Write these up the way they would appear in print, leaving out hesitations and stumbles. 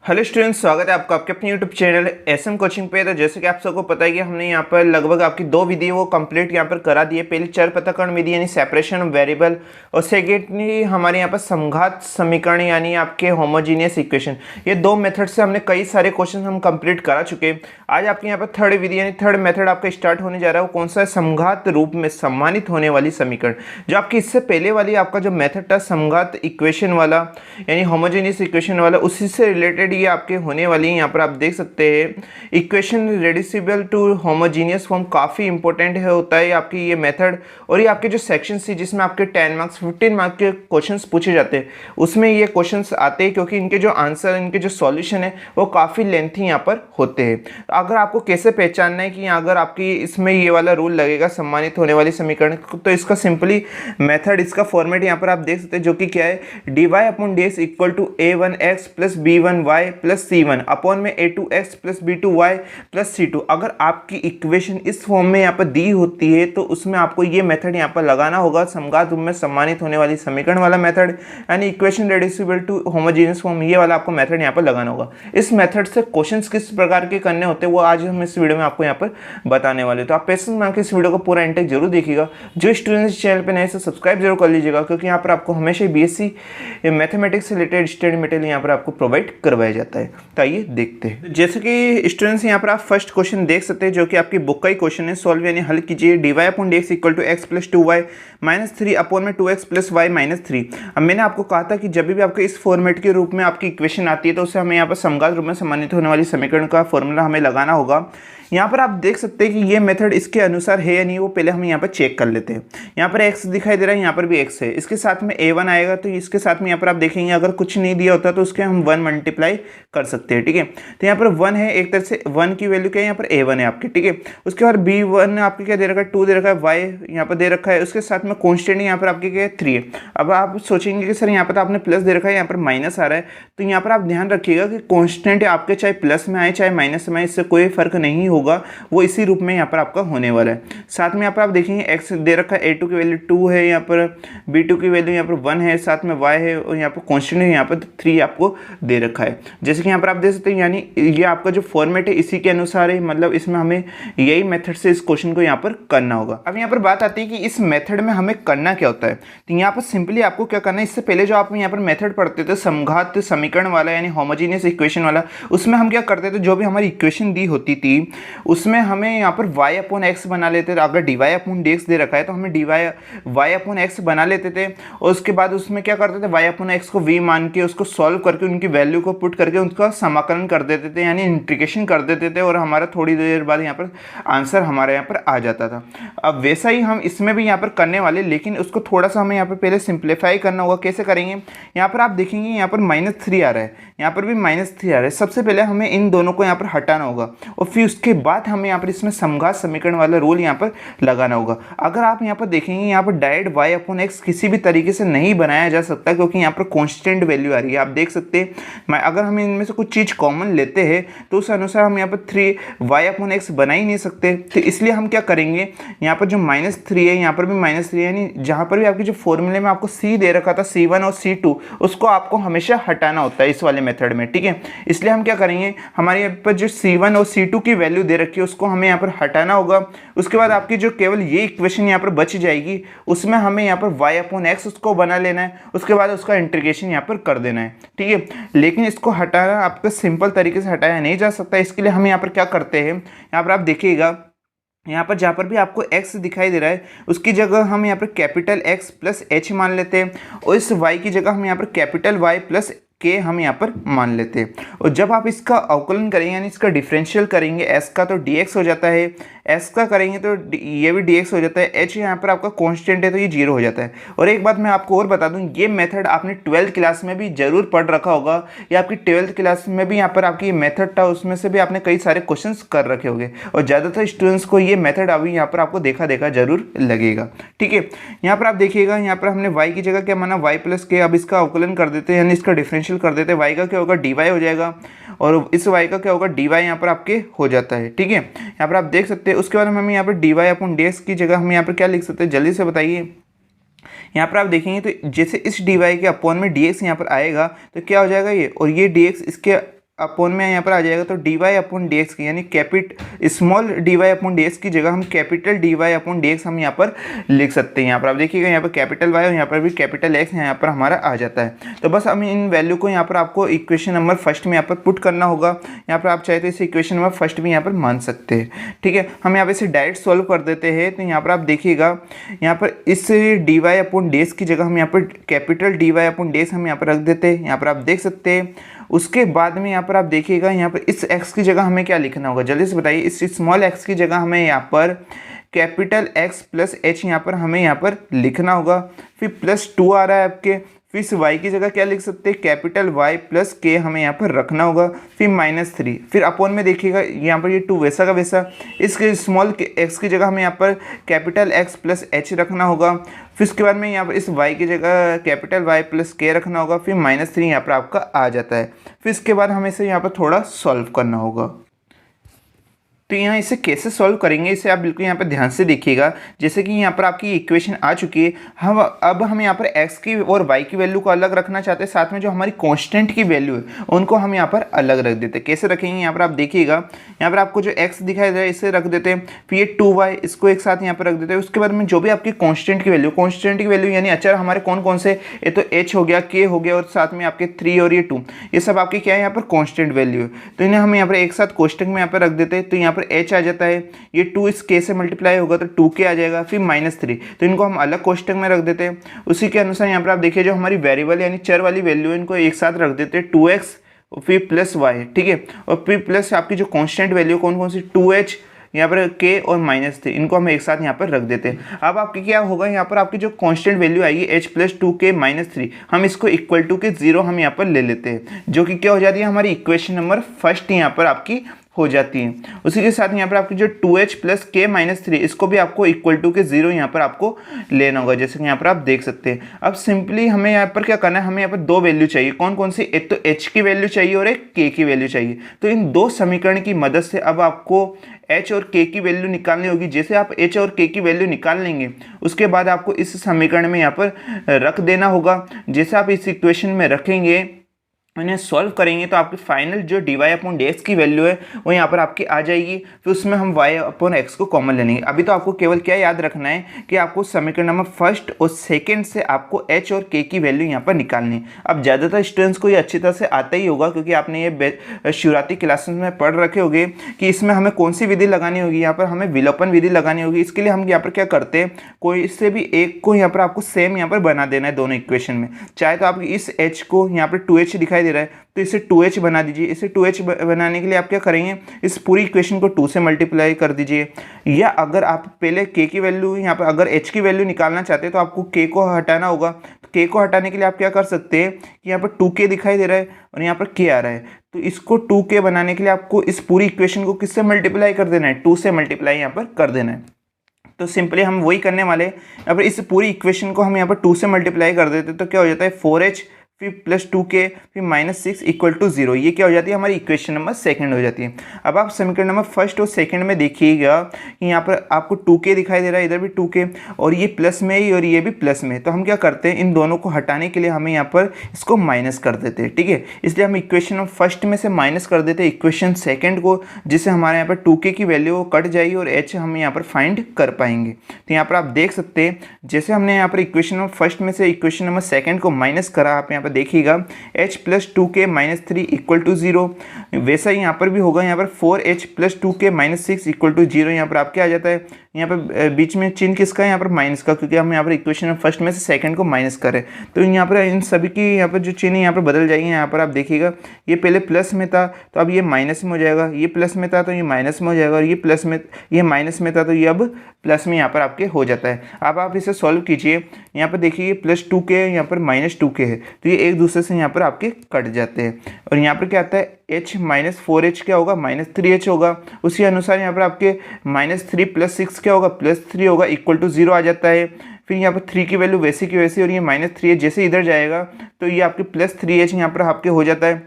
Hello students, स्वागत है आपका आपके अपने यूट्यूब चैनल एसएम कोचिंग पे। तो जैसे कि आप सबको पता है कि हमने यहाँ पर लगभग आपकी दो विधि वो कंप्लीट यहाँ पर करा दी है। पहली चर पृथक्करण विधि यानी सेपरेशन ऑफ वेरिएबल, और सेकेंडली हमारे यहाँ पर समघात समीकरण यानी आपके होमोजीनियस इक्वेशन। ये दो मेथड से हमने कई सारे क्वेश्चन हम कंप्लीट करा चुके हैं। आज आपके यहाँ पर थर्ड विधि यानी थर्ड मेथड आपका स्टार्ट होने जा रहा है। वो कौन सा है? समघात रूप में सम्मानित होने वाली समीकरण। जो आपकी इससे पहले वाली आपका जो मेथड था समघात इक्वेशन वाला यानी होमोजीनियस इक्वेशन वाला, उसी से रिलेटेड ये आपके होने वाली है। यहाँ पर आप देख सकते हैं equation reducible to homogeneous form काफ़ी इंपॉर्टेंट है होता है आपकी ये मेथड। और ये आपके जो सेक्शन सी जिसमें आपके 10 मार्क्स 15 मार्क्स के क्वेश्चंस पूछे जाते हैं उसमें ये क्वेश्चंस आते हैं, क्योंकि इनके जो आंसर इनके जो सॉल्यूशन है वो काफ़ी लेंथी यहाँ पर होते हैं। अगर आपको कैसे पहचानना है कि अगर आपकी इसमें ये वाला रूल लगेगा सम्मानित होने वाली समीकरण, तो इसका सिंपली मेथड इसका फॉर्मेट यहाँ पर आप देख सकते हैं, जो कि क्या है dy/dx equal to a1x plus b1y plus c1 upon में a2x plus b2y plus c2। अगर आपकी इक्वेशन इस फॉर्म में यहाँ पर दी होती है तो उसमें आपको ये मेथड यहाँ पर लगाना होगा, समघात रूप में सम्मानित होने वाली समीकरण वाला मेथड यानी equation reducible to homogeneous form, ये वाला आपको मेथड यहाँ पर लगाना होगा। इस मेथड से क्वेश्चंस किस प्रकार के करने होते हैं वो आज हम इस वीडियो में आपको यहाँ पर बताने वाले। तो आप पेशेंस मान के इस वीडियो को पूरा एंड तक जरूर देखिएगा। जो स्टूडेंट्स चैनल पर नए से सब्सक्राइब जरूर कर लीजिएगा, क्योंकि यहाँ पर आपको हमेशा बीएससी मैथमेटिक्स से रिलेटेड स्टडी मटेरियल यहाँ पर आपको प्रोवाइड करवाया जाता है। तो आइए देखते हैं। जैसे कि स्टूडेंट्स यहाँ पर आप फर्स्ट क्वेश्चन देख सकते हैं, जो कि आपकी बुक का ही क्वेश्चन है। सॉल्व यानी हल कीजिए dy/dx equal to x plus 2y minus 3 upon में 2x प्लस y माइनस 3। अब मैंने आपको कहा था कि जब भी आपके इस फॉर्मेट के रूप में आपकी इक्वेशन आती है तो उसे हमें यहाँ पर समघात रूप में सम्मानित होने वाली समीकरण का फॉर्मूला हमें लगाना होगा। यहाँ पर आप देख सकते हैं कि ये मेथड इसके अनुसार है या नहीं, वो पहले हम यहाँ पर चेक कर लेते हैं। यहाँ पर x दिखाई दे रहा है, यहाँ पर भी x है, इसके साथ में a1 आएगा, तो इसके साथ में यहाँ पर आप देखेंगे अगर कुछ नहीं दिया होता तो उसके हम 1 मल्टीप्लाई कर सकते हैं। ठीक है, तो यहाँ पर 1 है, एक तरह से 1 की वैल्यू क्या है, यहाँ पर a1 है आपकी। ठीक है, उसके बाद b1 आपके क्या दे रखा है, 2 दे रखा है, y यहाँ पर दे रखा है, उसके साथ में कॉन्स्टेंट यहाँ पर आपके क्या है 3 है। अब आप सोचेंगे कि सर यहाँ पर तो आपने प्लस दे रखा है, यहाँ पर माइनस आ रहा है, तो यहाँ पर आप ध्यान रखिएगा कि कॉन्स्टेंट आपके चाहे प्लस में आए चाहे माइनस में आए, इससे कोई फर्क नहीं होगा, वो इसी रूप में यहाँ पर आपका होने वाला है। साथ में यहाँ पर आप देखेंगे x दे रखा है, a2 की वैल्यू 2 है, यहाँ पर b2 की वैल्यू यहाँ पर 1 है, साथ में y है, और यहाँ पर कॉन्स्टेंट है यहाँ पर 3 आपको दे रखा है। जैसे कि यहाँ पर आप देख सकते हैं, यानी ये आपका जो फॉर्मेट है इसी के अनुसार है, मतलब इसमें हमें यही मेथड से इस क्वेश्चन को यहाँ पर करना होगा। अब यहाँ पर बात आती है कि इस मेथड में हमें करना क्या होता है। तो यहाँ पर सिंपली आपको क्या करना है, इससे पहले जो आप यहाँ पर मेथड पढ़ते थे समघात समीकरण वाला यानी होमोजेनियस इक्वेशन वाला, उसमें हम क्या करते थे, जो भी हमारी इक्वेशन दी होती थी उसमें हमें यहाँ पर y/x बना लेते थे। अगर dy/dx दे रखा है तो हमें y/x बना लेते थे, और उसके बाद उसमें क्या करते थे, y/x को v मान के उसको सॉल्व करके उनकी वैल्यू को पुट करके उनका समाकलन कर देते थे, यानी इंटीग्रेशन कर देते थे, और हमारा थोड़ी देर बाद यहाँ पर आंसर हमारे यहाँ पर आ जाता था। अब वैसा ही हम इसमें भी यहाँ पर करने वाले, लेकिन उसको थोड़ा सा हमें यहाँ पर पहले सिंप्लीफाई करना होगा। कैसे करेंगे, यहाँ पर आप देखेंगे यहाँ पर -3 आ रहा है, यहाँ पर भी -3 आ रहा है। सबसे पहले हमें इन दोनों को यहाँ पर हटाना होगा, और फिर उसके बाद हमें यहाँ पर इसमें समघात समीकरण वाला रूल यहाँ पर लगाना होगा। अगर आप यहाँ पर देखेंगे यहाँ पर डायरेक्ट y/x किसी भी तरीके से नहीं बनाया जा सकता, क्योंकि यहाँ पर कांस्टेंट वैल्यू आ रही है। आप देख सकते हैं अगर हम इनमें से कुछ चीज़ कॉमन लेते हैं तो उस अनुसार हम यहाँ पर 3y/x बना ही नहीं सकते। तो इसलिए हम क्या करेंगे, यहाँ पर जो -3 है यहाँ पर भी -3 है, यानी जहाँ पर भी आपकी जो फॉर्मूले में आपको c दे रखा था c1 और c2, उसको आपको हमेशा हटाना होता है इस वाले मेथड में। ठीक है, इसलिए हम क्या करेंगे, हमारे यहाँ पर जो c1 और c2 की वैल्यू दे रखी है उसको हमें यहाँ पर हटाना होगा। उसके बाद आपकी जो केवल ये इक्वेशन यहाँ पर बच जाएगी, उसमें हमें यहाँ पर y/x उसको बना लेना है, उसके बाद उसका इंटीग्रेशन यहाँ पर कर देना है। ठीक है, लेकिन इसको हटाना आपको सिंपल तरीके से हटाया नहीं जा सकता। इसके लिए हम यहाँ पर क्या करते हैं, यहाँ पर आप देखिएगा, यहाँ पर जहाँ पर भी आपको x दिखाई दे रहा है उसकी जगह हम यहाँ पर कैपिटल X प्लस h मान लेते हैं, और इस y की जगह हम यहाँ पर कैपिटल Y प्लस के हम यहाँ पर मान लेते हैं। और जब आप इसका अवकलन करेंगे यानी इसका डिफरेंशियल करेंगे s का, तो dx हो जाता है, s का करेंगे तो ये भी dx हो जाता है, h यहाँ पर आपका कांस्टेंट है तो ये 0 हो जाता है। और एक बात मैं आपको और बता दूं, ये मेथड आपने 12th क्लास में भी जरूर पढ़ रखा होगा, या आपकी 12th क्लास में भी यहाँ पर आपकी मेथड था, उसमें से भी आपने कई सारे क्वेश्चन कर रखे होंगे, और ज़्यादातर स्टूडेंट्स को ये मेथड अभी यहाँ पर आपको देखा देखा जरूर लगेगा। ठीक है, यहाँ पर आप देखिएगा, यहाँ पर हमने y की जगह क्या माना, y प्लस के। अब इसका अवकलन कर देते हैं यानी इसका डिफरेंशियल कर देते हैं, y का क्या होगा dy हो जाएगा, और इस y का क्या होगा dy यहाँ पर आपके हो जाता है। ठीक है, यहाँ पर आप देख सकते हैं। उसके बाद हम यहाँ पर dy/dx की जगह हम यहाँ पर क्या लिख सकते हैं, जल्दी से बताइए। यहाँ पर आप देखेंगे तो जैसे इस dy के अपॉन में dx यहाँ पर आएगा तो क्या हो जाएगा ये, और ये dx इसके अपोन में यहाँ पर आ जाएगा, तो D Y upon D X की यानी small D Y upon D X की जगह हम capital D Y upon D X हम यहाँ पर लिख सकते हैं। यहाँ पर आप देखिएगा, यहाँ पर कैपिटल वाई और यहाँ पर भी कैपिटल एक्स यहाँ पर हमारा आ जाता है। तो बस हम इन वैल्यू को यहाँ पर आपको इक्वेशन नंबर फर्स्ट में यहाँ पर पुट करना होगा। यहाँ पर आप चाहे तो इसे इक्वेशन नंबर फर्स्ट भी यहाँ पर मान सकते हैं। ठीक है, हम यहाँ पर इसे डायरेक्ट सॉल्व कर देते हैं। तो यहाँ पर आप देखिएगा, यहाँ पर इस D Y upon D X की जगह हम यहाँ पर capital D Y upon D X हम यहाँ पर रख देते हैं। यहाँ पर आप देख सकते हैं। उसके बाद में यहाँ पर आप देखिएगा, यहाँ पर इस x की जगह हमें क्या लिखना होगा, जल्दी से बताइए। इस स्मॉल x की जगह हमें यहाँ पर कैपिटल X प्लस H यहाँ पर हमें यहाँ पर लिखना होगा। फिर +2 आ रहा है आपके, फिर इस y की जगह क्या लिख सकते हैं, कैपिटल Y प्लस K हमें यहाँ पर रखना होगा। फिर -3, फिर अपॉन में देखिएगा यहाँ पर ये 2 वैसा का वैसा, इसके स्मॉल x की जगह हमें यहाँ पर कैपिटल X प्लस H रखना होगा। फिर उसके बाद में यहाँ पर इस y की जगह कैपिटल Y प्लस K रखना होगा। फिर -3 यहाँ पर आपका आ जाता है। फिर इसके बाद हमें इसे यहाँ पर थोड़ा सॉल्व करना होगा। तो यहाँ इसे कैसे सॉल्व करेंगे, इसे आप बिल्कुल यहाँ पर ध्यान से देखिएगा। जैसे कि यहाँ पर आपकी इक्वेशन आ चुकी है। हम यहाँ पर x की और y की वैल्यू को अलग रखना चाहते हैं, साथ में जो हमारी कांस्टेंट की वैल्यू है उनको हम यहाँ पर अलग रख देते हैं। कैसे रखेंगे, यहाँ पर आप देखिएगा, यहाँ पर आपको जो x दिखाई दे रहा है इसे रख देते हैं। फिर ये 2y इसको एक साथ यहाँ पर रख देते हैं। उसके बाद में जो भी आपकी कांस्टेंट की वैल्यू यानी अचर हमारे कौन कौन से, ये तो h हो गया, k हो गया और साथ में आपके 3 और ये 2, ये सब आपकी क्या है यहाँ पर कांस्टेंट वैल्यू है। तो इन्हें हम यहाँ पर एक साथ कोष्टक में यहाँ पर रख देते हैं। तो यहाँ पर h आ जाता है, ये 2 इस k से मल्टीप्लाई होगा तो 2k आ जाएगा। फिर -3, तो इनको हम अलग कोष्टक में रख देते हैं। उसी के अनुसार यहाँ पर आप देखिए, जो हमारी वेरिएबल यानी चर वाली वैल्यू है इनको एक साथ रख देते हैं, 2x फिर +y। ठीक है, और फिर प्लस आपकी जो कांस्टेंट वैल्यू कौन कौन सी, 2h यहाँ पर k और -3, इनको हम एक साथ यहाँ पर रख देते हैं। अब आपकी क्या होगा, यहाँ पर आपकी जो कांस्टेंट वैल्यू आएगी h + 2k -3, हम इसको इक्वल टू के 0 हम यहाँ पर ले लेते हैं, जो कि क्या हो जाती है, हमारी इक्वेशन नंबर फर्स्ट यहाँ पर आपकी हो जाती है। उसी के साथ यहाँ पर आपकी जो 2h + k - 3, इसको भी आपको इक्वल टू के 0 यहाँ पर आपको लेना होगा, जैसे कि यहाँ पर आप देख सकते हैं। अब सिंपली हमें यहाँ पर क्या करना है, हमें यहाँ पर 2 वैल्यू चाहिए। कौन कौन सी, एक तो h की वैल्यू चाहिए और एक k की वैल्यू चाहिए। तो इन 2 समीकरण की मदद से अब आपको h और k की वैल्यू निकालनी होगी। जैसे आप h और k की वैल्यू निकाल लेंगे, उसके बाद आपको इस समीकरण में यहाँ पर रख देना होगा। जैसे आप इस इक्वेशन में रखेंगे, इन्हें सॉल्व करेंगे, तो आपकी फाइनल जो dy अपॉन dx की वैल्यू है वो यहाँ पर आपकी आ जाएगी। फिर उसमें हम y अपॉन x को कॉमन ले लेंगे। अभी तो आपको केवल क्या याद रखना है कि आपको समीकरण नंबर फर्स्ट और सेकंड से आपको h और k की वैल्यू यहाँ पर निकालनी है। अब ज़्यादातर स्टूडेंट्स को ये अच्छी तरह से आता ही होगा, क्योंकि आपने ये शुरुआती क्लासेस में पढ़ रखे होंगे कि इसमें हमें कौन सी विधि लगानी होगी। यहाँ पर हमें विलोपन विधि लगानी होगी। इसके लिए हम यहाँ पर क्या करते हैं, कोई इससे भी एक को यहाँ पर आपको सेम यहाँ पर बना देना है दोनों इक्वेशन में। चाहे तो आप इस h को यहाँ पर 2h दिखाई दे रहा है तो इसे 2h बना दीजिए। इसे 2h बनाने के लिए आप क्या करेंगे, इस पूरी इक्वेशन को 2 से मल्टीप्लाई कर दीजिए। या अगर आप पहले k की वैल्यू यहाँ पर अगर h की वैल्यू निकालना चाहते हैं तो आपको k को हटाना होगा। तो k को हटाने के लिए आप क्या कर सकते हैं कि यहाँ पर 2k दिखाई दे रहा है और यहाँ पर k आ रहा है, तो इसको 2k बनाने के लिए आपको इस पूरी इक्वेशन को किससे मल्टीप्लाई कर देना है, 2 से मल्टीप्लाई यहाँ पर कर देना है। तो सिंपली हम वही करने वाले हैं। यहाँ पर इस पूरी इक्वेशन को हम यहाँ पर 2 से मल्टीप्लाई कर देते हैं, तो क्या हो जाता है, 4h फिर +2k फिर -6 = 0। ये क्या हो जाती है, हमारी इक्वेशन नंबर सेकंड हो जाती है। अब आप समीकरण नंबर फर्स्ट और सेकंड में देखिएगा कि यहाँ पर आपको 2k दिखाई दे रहा है, इधर भी 2k और ये प्लस में ही और ये भी प्लस में। तो हम क्या करते हैं, इन दोनों को हटाने के लिए हमें यहाँ पर इसको माइनस कर देते हैं। ठीक है, इसलिए हम इक्वेशन नंबर फर्स्ट में से माइनस कर देते हैं इक्वेशन सेकेंड को, जिससे हमारे यहाँ पर 2k की वैल्यू कट जाएगी और h हम यहाँ पर फाइंड कर पाएंगे। तो यहाँ पर आप देख सकते हैं, जैसे हमने यहाँ पर इक्वेशन नंबर फर्स्ट में से इक्वेशन नंबर सेकेंड को माइनस करा, आप यहाँ देखिएगा h + 2k - 3 = 0, वैसा ही यहाँ पर भी होगा। यहाँ पर 4h + 2k - 6 = 0। यहाँ पर आपके आ जाता है, यहाँ पर बीच में चिन्ह किसका है, यहाँ पर माइनस का, क्योंकि हम यहाँ पर इक्वेशन फर्स्ट में से सेकंड को माइनस करें। तो यहाँ पर इन सभी की यहाँ पर जो चिन्ह यहाँ पर बदल जाएंगे। यहाँ पर आप देखिएगा, ये पहले प्लस में था तो अब ये माइनस में हो जाएगा, ये प्लस में था तो ये माइनस में हो जाएगा, और ये माइनस में था तो ये अब प्लस में यहाँ पर आपके हो जाता है। अब आप इसे सॉल्व कीजिए। यहाँ पर देखिए +2k है, यहाँ पर -2k है, तो ये एक दूसरे से यहाँ पर आपके कट जाते हैं। और यहाँ पर क्या आता है, h - 4h क्या होगा, -3h होगा। उसी अनुसार यहाँ पर आपके -3 + 6 क्या होगा, +3 होगा, = 0 आ जाता है। फिर यहाँ पर 3 की वैल्यू वैसी की वैसी और ये -3h जैसे इधर जाएगा तो ये आपके +3h यहाँ पर आपके हो जाता है।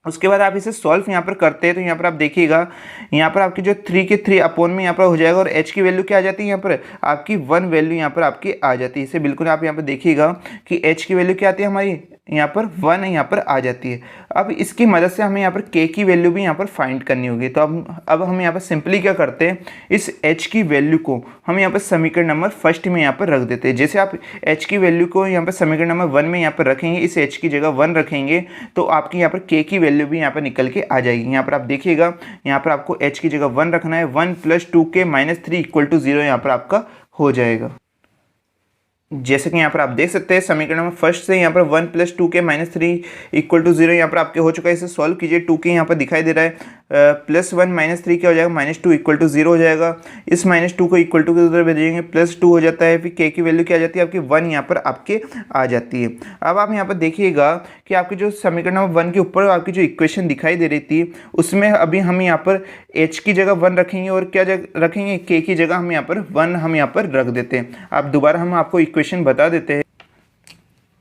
उसके बाद आप इसे सॉल्व यहाँ पर करते हैं तो यहाँ पर आप देखिएगा, यहाँ पर आपकी जो 3 के 3 अपॉन में यहाँ पर हो जाएगा और h की वैल्यू क्या आ जाती है, यहाँ पर आपकी 1 वैल्यू यहाँ पर आपकी आ जाती है। इसे बिल्कुल आप यहाँ पर देखिएगा कि h की वैल्यू क्या आती है हमारी, यहाँ पर 1 यहाँ पर आ जाती है। अब इसकी मदद से हमें यहाँ पर k की वैल्यू भी यहाँ पर फाइंड करनी होगी। तो अब हम यहाँ पर सिंपली क्या करते हैं, इस h की वैल्यू को हम यहाँ पर समीकरण नंबर फर्स्ट में यहाँ पर रख देते हैं। जैसे आप h की वैल्यू को यहाँ पर समीकरण नंबर 1 में यहाँ पर रखेंगे, इस h की जगह 1 रखेंगे तो आपकी यहाँ पर k की वैल्यू भी यहाँ पर निकल के आ जाएगी। यहाँ पर आप देखिएगा, यहाँ पर आपको h की जगह 1 रखना है, 1 + 2k - 3 = 0 यहाँ पर आपका हो जाएगा। जैसे कि यहाँ पर आप देख सकते हैं समीकरण नंबर फर्स्ट से यहाँ पर 1 + 2k - 3 = 0 यहाँ पर आपके हो चुका है। इसे सॉल्व कीजिए, 2k यहाँ पर दिखाई दे रहा है, +1 - 3 क्या हो जाएगा, -2 = 0 हो जाएगा। इस -2 को इक्वल टू के उधर भेजेंगे, +2 हो जाता है, फिर k की वैल्यू क्या आ जाती है आपकी 1 यहाँ पर आपके आ जाती है। अब आप यहाँ पर देखिएगा कि आपकी जो समीकरण नंबर 1 के ऊपर आपकी जो इक्वेशन दिखाई दे रही थी उसमें अभी हम यहाँ पर h की जगह 1 रखेंगे और क्या रखेंगे, k की जगह हम यहाँ पर 1 हम यहाँ पर रख देते हैं। अब दोबारा हम आपको इक्वेशन बता देते हैं।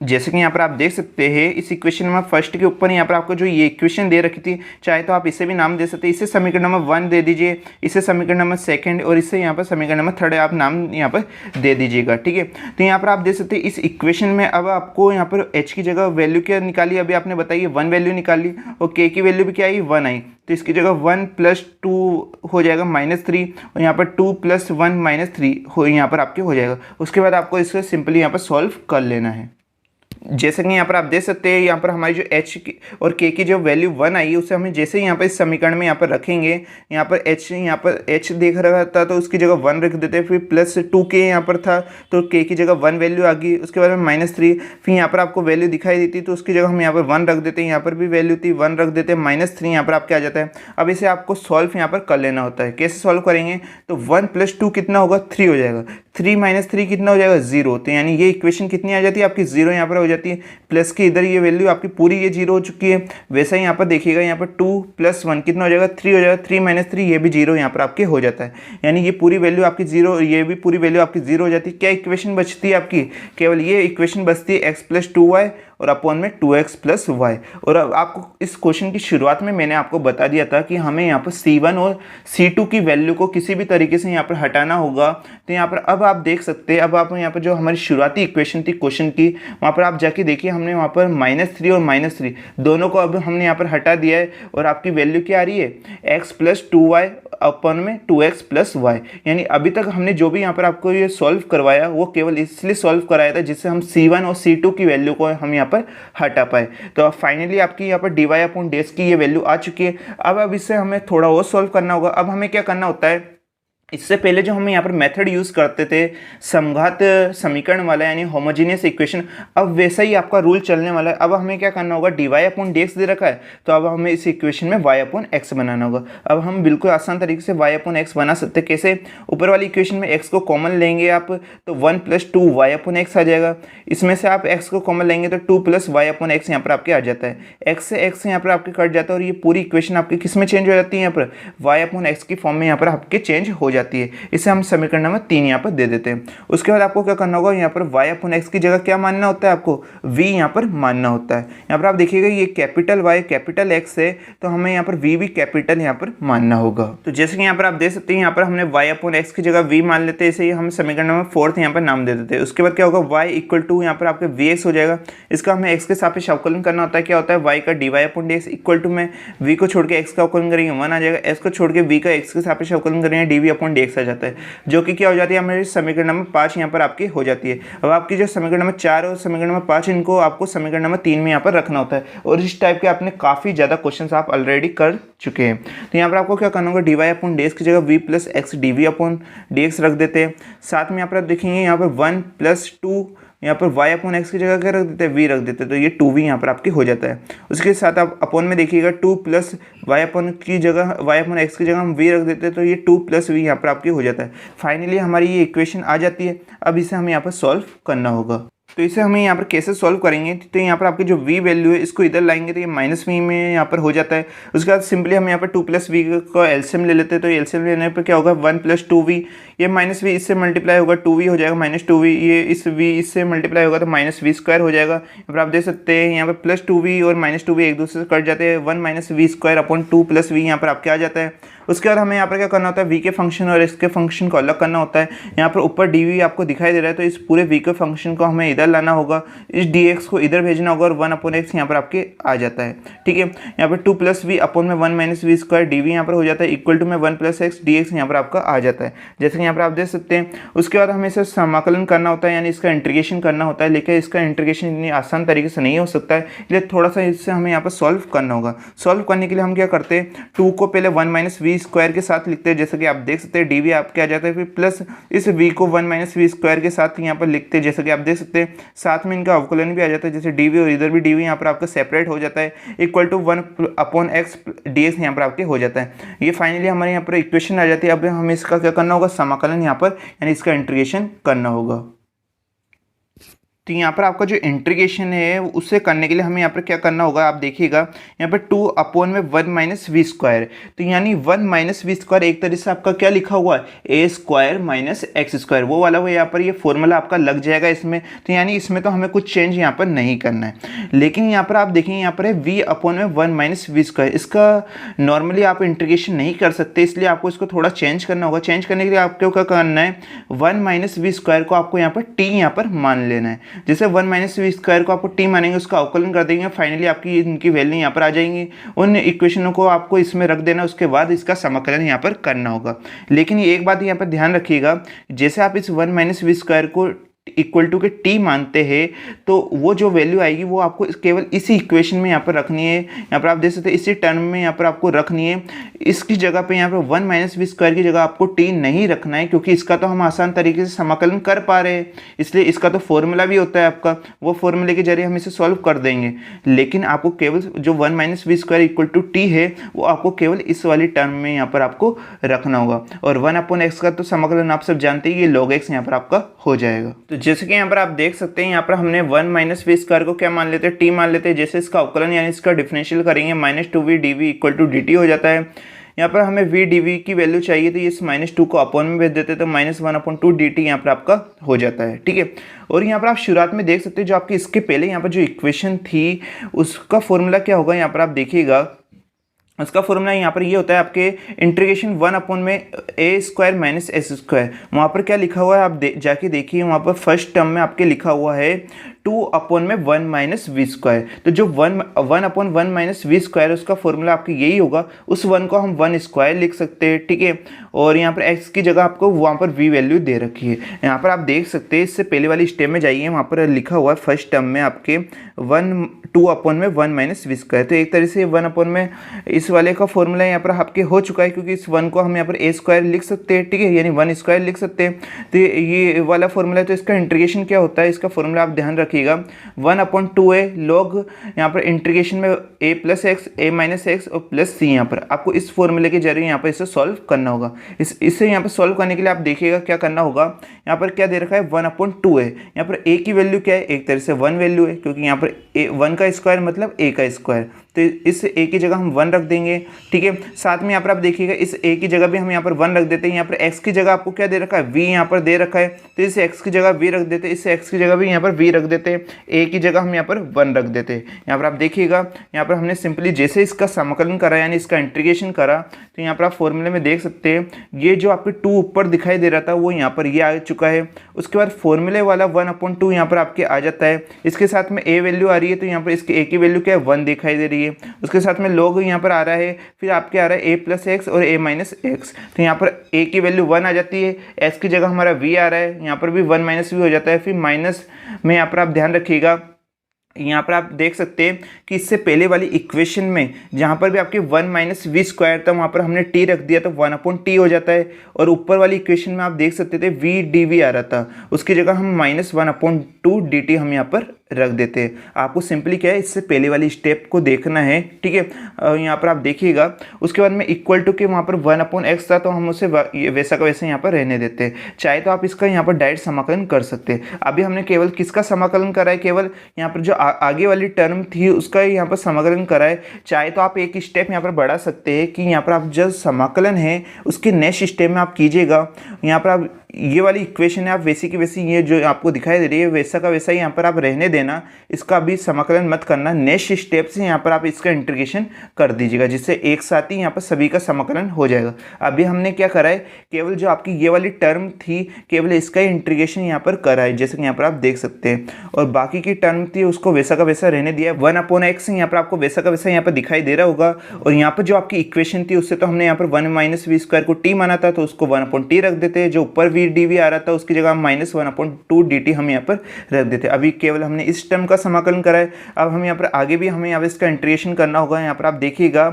जैसे कि यहाँ पर आप देख सकते हैं इस इक्वेशन में फर्स्ट के ऊपर यहाँ पर आपको जो ये इक्वेशन दे रखी थी, चाहे तो आप इसे भी नाम दे सकते हैं। इसे समीकरण नंबर 1 दे दीजिए, इसे समीकरण नंबर 2 और इससे यहाँ पर समीकरण नंबर 3 आप नाम यहाँ पर दे दीजिएगा, ठीक है। तो यहाँ पर आप देख सकते हैं इस इक्वेशन में अब आपको यहाँ पर h की जगह वैल्यू क्या निकाली, अभी आपने बताइए 1 वैल्यू निकाली और k की वैल्यू भी क्या आई, 1 आई। तो इसकी जगह 1 + 2 हो जाएगा -3 और यहाँ पर 2 + 1 - 3 हो यहाँ पर आपके हो जाएगा। उसके बाद आपको इसको सिंपली यहाँ पर सॉल्व कर लेना है। जैसे कि यहाँ पर आप देख सकते हैं यहाँ पर हमारी जो h की और k की जो वैल्यू 1 आई है उसे हमें जैसे ही यहाँ पर इस समीकरण में यहाँ पर रखेंगे, यहाँ पर h देख रहा था तो उसकी जगह 1 रख देते हैं, फिर +2k यहाँ पर था तो k की जगह 1 वैल्यू आ गई, उसके बाद में -3, फिर यहाँ पर आपको वैल्यू दिखाई देती तो उसकी जगह हम यहाँ पर 1 रख देते हैं, यहाँ पर भी वैल्यू थी 1 रख देते हैं, -3 यहाँ पर आपके आ जाता है। अब इसे आपको सॉल्व यहाँ पर कर लेना होता है। कैसे सॉल्व करेंगे, तो 1 + 2 कितना होगा, 3 हो जाएगा, 3 - 3 कितना हो जाएगा, 0। तो यानी ये इक्वेशन कितनी आ जाती है आपकी, 0 यहाँ पर हो जाती है। प्लस की इधर ये वैल्यू आपकी पूरी ये 0 हो चुकी है। वैसा ही यहाँ पर देखिएगा, यहाँ पर 2 + 1 कितना हो जाएगा, 3 हो जाएगा, 3 - 3 ये भी 0 यहाँ पर आपके हो जाता है। यानी ये पूरी वैल्यू आपकी 0, ये भी पूरी वैल्यू आपकी 0 हो जाती है। क्या इक्वेशन बचती है आपकी, केवल ये इक्वेशन बचती है x + 2y और अपॉन में 2x + y। और अब आपको इस क्वेश्चन की शुरुआत में मैंने आपको बता दिया था कि हमें यहाँ पर C1 और C2 की वैल्यू को किसी भी तरीके से यहाँ पर हटाना होगा। तो यहाँ पर अब आप देख सकते हैं, अब आप यहाँ पर जो हमारी शुरुआती इक्वेशन थी क्वेश्चन की, वहाँ पर आप जाके देखिए हमने वहाँ पर -3 और -3 दोनों को अब हमने यहाँ पर हटा दिया है और आपकी वैल्यू क्या आ रही है, x + 2y अपॉन में 2x + y। यानी अभी तक हमने जो भी यहाँ पर आपको ये सॉल्व करवाया वो केवल इसलिए सॉल्व कराया था जिससे हम C1 और C2 की वैल्यू को हम यहाँ पर हटा पाए। तो फाइनली आपकी यहाँ पर dy/dx की ये वैल्यू आ चुकी है। अब इससे हमें थोड़ा और सॉल्व करना होगा। अब हमें क्या करना होता है, इससे पहले जो हम यहाँ पर मेथड यूज़ करते थे समघात समीकरण वाला यानी होमोजेनियस इक्वेशन, अब वैसा ही आपका रूल चलने वाला है। अब हमें क्या करना होगा, dy/dx दे रखा है तो अब हमें इस इक्वेशन में y/x बनाना होगा। अब हम बिल्कुल आसान तरीके से y/x बना सकते हैं। कैसे, ऊपर वाली इक्वेशन में x को कॉमन लेंगे आप तो 1 + 2 y/x आ जाएगा। इसमें से आप x को कॉमन लेंगे तो 2 + y/x यहाँ पर आपके आ जाता है। x से x यहाँ पर आपके कट जाता है और ये पूरी इक्वेशन आपकी किस में चेंज हो जाती है, यहाँ पर y/x की फॉर्म में यहाँ पर आपके चेंज हो जाती है। इसे हम समीकरण नंबर 3 यहाँ पर दे देते हैं। उसके बाद आपको क्या करना होगा, यहाँ पर y/x की जगह क्या मानना होता है, आपको v यहाँ पर मानना होता है। यहाँ पर आप देखिएगा ये कैपिटल Y कैपिटल X है तो हमें यहाँ पर v भी कैपिटल यहाँ पर मानना होगा। तो जैसे कि यहाँ पर आप देख सकते हैं, यहाँ पर हमने y/x की जगह v मान लेते हैं, इसे हम समीकरण नंबर 4 यहाँ पर नाम दे देते हैं। उसके बाद क्या होगा, y = यहाँ पर आपके vx हो जाएगा। इसका हमें x के सापेक्ष अवकलन करना होता है। क्या होता है, y का dy/dx इक्वल टू में v को छोड़ के x का अवकलन करेंगे 1 आ जाएगा, s को छोड़ के v का x के सापेक्ष अवकलन करेंगे dv/dx जाता है, जो कि क्या हो जाती है हमारी समीकरण नंबर 5 यहाँ पर आपकी हो जाती है। अब आपकी जो समीकरण नंबर 4 और समीकरण नंबर 5 इनको आपको समीकरण नंबर 3 में यहाँ पर रखना होता है। और इस टाइप के आपने काफ़ी ज़्यादा क्वेश्चंस आप ऑलरेडी कर चुके हैं। तो यहाँ पर आपको क्या करना होगा, dy/dx की जगह v + x dv/dx रख देते हैं। साथ में यहाँ पर आप देखेंगे यहाँ पर 1 + 2 यहाँ पर y/x की जगह क्या रख देते हैं, v रख देते हैं, तो ये 2v यहाँ पर आपकी हो जाता है। उसके साथ आप अपॉन में देखिएगा 2 + y/x की जगह हम v रख देते हैं, तो ये 2 + v यहाँ पर आपकी हो जाता है। फाइनली हमारी ये इक्वेशन आ जाती है। अब इसे हमें यहाँ पर सॉल्व करना होगा। तो इसे हमें यहाँ पर कैसे सॉल्व करेंगे, तो यहाँ पर आपकी जो v वैल्यू है इसको इधर लाएंगे तो ये -v में यहाँ पर हो जाता है। उसके बाद सिंपली हम यहाँ पर 2 + v का एलसीएम ले लेते हैं। तो एलसीएम लेने पर क्या होगा, 1 + 2v, ये -v इससे मल्टीप्लाई होगा 2v हो जाएगा, -2v ये इस v इससे मल्टीप्लाई होगा तो -v² हो जाएगा। यहाँ पर आप देख सकते हैं यहाँ पर +2v और -2v एक दूसरे से कट जाते हैं, 1 - v² अपॉन 2 + v यहाँ पर आपके आ जाता है। उसके बाद हमें यहाँ पर क्या करना होता है, v के फंक्शन और x के फंक्शन को अलग करना होता है। यहाँ पर ऊपर dv आपको दिखाई दे रहा है तो इस पूरे v के फंक्शन को हमें इधर इधर लाना होगा, इस dx को इधर भेजना होगा और 1/x यहाँ पर आपके आ जाता है। ठीक है, यहाँ पर 2 + v अपॉन में 1 - v स्क्वायर dv यहाँ पर हो जाता है इक्वल टू में 1 + x dx यहाँ पर आपका आ जाता है, जैसे कि यहाँ पर आप देख सकते हैं। उसके बाद हमें इसे समाकलन करना होता है, यानी इसका इंटीग्रेशन करना होता है, लेकिन इसका इंटीग्रेशन इतनी आसान तरीके से नहीं हो सकता है, इसलिए थोड़ा सा इससे हमें यहाँ पर सॉल्व करना होगा। सॉल्व करने के लिए हम क्या करते हैं, 2 को पहले 1 - v स्क्वायर के साथ लिखते हैं, जैसे कि आप देख सकते हैं dv आपके आ जाता है, फिर प्लस इस v को 1 - v स्क्वायर के साथ यहाँ पर लिखते हैं, जैसे कि आप देख सकते हैं। साथ में इनका अवकलन भी आ जाता है, जैसे dv और इधर भी dv यहाँ पर आपका सेपरेट हो जाता है इक्वल टू 1/x dx यहाँ पर आपके हो जाता है। ये फाइनली हमारे यहाँ पर इक्वेशन आ जाती है। अब हमें इसका क्या करना होगा, समाकलन यहाँ पर यानी इसका इंटीग्रेशन करना होगा। तो यहाँ पर आपका जो इंटीग्रेशन है उससे करने के लिए हमें यहाँ पर क्या करना होगा, आप देखिएगा यहाँ पर 2 अपॉन में 1 - v स्क्वायर, तो यानी 1 - v स्क्वायर एक तरह से आपका क्या लिखा हुआ है, a square minus x square, वो वाला वो यहाँ पर ये फॉर्मूला आपका लग जाएगा इसमें। तो यानी इसमें तो हमें कुछ चेंज यहाँ पर नहीं करना है, लेकिन यहाँ पर आप देखेंगे यहाँ पर है v अपॉन में 1 - v स्क्वायर। इसका नॉर्मली आप इंटीग्रेशन नहीं कर सकते, इसलिए आपको इसको थोड़ा चेंज करना होगा। चेंज करने के लिए आपको क्या करना है, 1 - v स्क्वायर को आपको यहाँ पर t यहाँ पर मान लेना है। जैसे 1 - v स्क्वायर को आपको t मानेंगे, उसका अवकलन कर देंगे, फाइनली आपकी इनकी वैल्यू यहाँ पर आ जाएंगी। उन इक्वेशनों को आपको इसमें रख देना, उसके बाद इसका समाकलन यहाँ पर करना होगा। लेकिन एक बात यहाँ पर ध्यान रखिएगा, जैसे आप इस 1 - v स्क्वायर को इक्वल टू के t मानते हैं, तो वो जो वैल्यू आएगी वो आपको केवल इसी इक्वेशन में यहाँ पर रखनी है। यहाँ पर आप देख सकते हैं इसी टर्म में यहाँ पर आपको रखनी है। इसकी जगह पे यहाँ पर 1 - v स्क्वायर की जगह आपको t नहीं रखना है, क्योंकि इसका तो हम आसान तरीके से समाकलन कर पा रहे हैं, इसलिए इसका तो फॉर्मूला भी होता है आपका, वो फॉर्मूले के जरिए हम इसे सॉल्व कर देंगे। लेकिन आपको केवल जो 1 - v square equal to t है वो आपको केवल इस वाली टर्म में यहाँ पर आपको रखना होगा। और 1/x का तो समाकलन आप सब जानते हैं, ये log x यहाँ पर आपका हो जाएगा। तो जैसे कि यहाँ पर आप देख सकते हैं, यहाँ पर हमने 1 - v स्क्वायर को क्या मान लेते हैं, t मान लेते हैं। जैसे इसका अवकलन यानी इसका डिफरेंशियल करेंगे, -2v dv equal to dt हो जाता है। यहाँ पर हमें v dv की वैल्यू चाहिए, तो इस -2 को अपॉन में भेज देते, तो -1/2 dt यहाँ पर आपका हो जाता है। ठीक है, और यहाँ पर आप शुरुआत में देख सकते हैं जो आपकी इसके पहले यहाँ पर जो इक्वेशन थी उसका फॉर्मूला क्या होगा, यहाँ पर आप देखिएगा उसका फॉर्मूला यहाँ पर ये होता है आपके इंटीग्रेशन 1 अपॉन में a square minus S square. वहाँ पर क्या लिखा हुआ है आप जाके देखिए, वहाँ पर फर्स्ट टर्म में आपके लिखा हुआ है 2 अपॉन में 1 - v स्क्वायर। तो जो 1 अपॉन 1 - v स्क्वायर उसका फॉर्मूला आपके यही होगा, उस 1 को हम 1 स्क्वायर लिख सकते हैं। ठीक है, और यहाँ पर x की जगह आपको वहाँ पर v वैल्यू दे रखी है। यहाँ पर आप देख सकते हैं, इससे पहले वाली स्टेप में जाइए, वहाँ पर लिखा हुआ है फर्स्ट टर्म में आपके 2 अपॉन में 1 - v स्क्वायर। तो एक तरह से 1 अपॉन में इस वाले का फॉर्मूला यहाँ पर आपके हो चुका है, क्योंकि इस 1 को हम यहाँ पर a स्क्वायर लिख सकते हैं। ठीक है, यानी 1 स्क्वायर लिख सकते हैं। तो ये वाला फॉर्मूला है। तो इसका इंटीग्रेशन क्या होता है, इसका फॉर्मूला आप ध्यान रखिएगा, 1/2a log यहाँ पर इंटीग्रेशन में a + x a - x और प्लस c। यहाँ पर आपको इस फॉर्मूले के जरिए यहाँ पर इसे सॉल्व करना होगा। इससे यहाँ पर सॉल्व करने के लिए आप देखिएगा क्या करना होगा, यहाँ पर क्या दे रखा है 1/2a। यहाँ पर a की वैल्यू क्या है, एक तरह से 1 वैल्यू है, क्योंकि यहाँ पर 1 का स्क्वायर मतलब a का स्क्वायर, तो इस a की जगह हम 1 रख देंगे। ठीक है, साथ में यहाँ पर आप देखिएगा इस a की जगह भी हम यहाँ पर 1 रख देते हैं। यहाँ पर x की जगह आपको क्या दे रखा है, v यहाँ पर दे रखा है, तो इस x की जगह v रख देते हैं, इस x की जगह भी यहाँ पर v रख देते हैं, a की जगह हम यहाँ पर 1 रख देते हैं। यहाँ पर आप देखिएगा, यहाँ पर हमने सिंपली जैसे इसका समाकलन करा यानी इसका इंटीग्रेशन करा, तो यहाँ पर आप फॉर्मूले में देख सकते हैं ये जो आपके 2 ऊपर दिखाई दे रहा था वो यहाँ पर ये आ चुका है। उसके बाद फॉर्मूले वाला 1/2 यहाँ पर आपके आ जाता है। इसके साथ में a वैल्यू आ रही है, तो यहाँ पर इसके a की वैल्यू क्या है 1 दिखाई दे रही है। उसके साथ में log यहाँ पर आ रहा है, फिर आपके आ रहा है a + x और a - x। तो यहाँ पर a की वैल्यू 1 आ जाती है, x की जगह हमारा v आ रहा है, यहाँ पर भी 1 - v हो जाता है। फिर माइनस में यहाँ पर आप ध्यान रखिएगा, यहाँ पर आप देख सकते हैं कि इससे पहले वाली इक्वेशन में जहाँ पर भी आपके 1 - v स्क्वायर था वहाँ पर हमने t रख दिया, तो 1/t हो जाता है। और ऊपर वाली इक्वेशन में आप देख सकते थे v dv आ रहा था, उसकी जगह हम -1/2 dt हम यहाँ पर रख देते हैं। आपको सिंपली क्या है, इससे पहले वाली स्टेप को देखना है। ठीक है, यहाँ पर आप देखिएगा, उसके बाद में इक्वल टू के वहाँ पर 1/x था, तो हम उसे वैसा का वैसे यहाँ पर रहने देते हैं। चाहे तो आप इसका यहाँ पर डायरेक्ट समाकलन कर सकते हैं। अभी हमने केवल किसका समाकलन करा है, केवल यहाँ पर जो आगे वाली टर्म थी उसका यहाँ पर समाकलन करा है। चाहे तो आप एक स्टेप यहाँ पर बढ़ा सकते हैं कि यहाँ पर आप जो समाकलन है उसके नेक्स्ट स्टेप में आप कीजिएगा। यहाँ पर आप ये वाली इक्वेशन है आप वैसी की वैसी ये जो आपको दिखाई दे रही है वैसा का वैसा ही यहाँ पर आप रहने देना, इसका अभी समाकलन मत करना। नेक्स्ट स्टेप से यहाँ पर आप इसका इंटीग्रेशन कर दीजिएगा, जिससे एक साथ ही यहाँ पर सभी का समाकलन हो जाएगा। अभी हमने क्या करा है, केवल जो आपकी ये वाली टर्म थी केवल इसका ही इंटीग्रेशन यहाँ पर करा है, जैसे कि यहाँ पर आप देख सकते हैं, और बाकी की टर्म थी उसको वैसा का वैसा रहने दिया। 1/x यहाँ पर आपको वैसा का वैसा यहाँ पर दिखाई दे रहा होगा। और यहाँ पर जो आपकी इक्वेशन थी उससे तो हमने यहाँ पर 1 - v² को t माना था, तो उसको 1/t रख देते हैं। जो ऊपर v dv आ रहा था उसकी जगह हम -1/2 dt हम यहाँ पर रख देते हैं। अभी केवल हमने इस टर्म का समाकलन करा है। अब हम यहाँ पर आगे भी हमें यहाँ पर इसका इंटीग्रेशन करना होगा। यहाँ पर आप देखिएगा,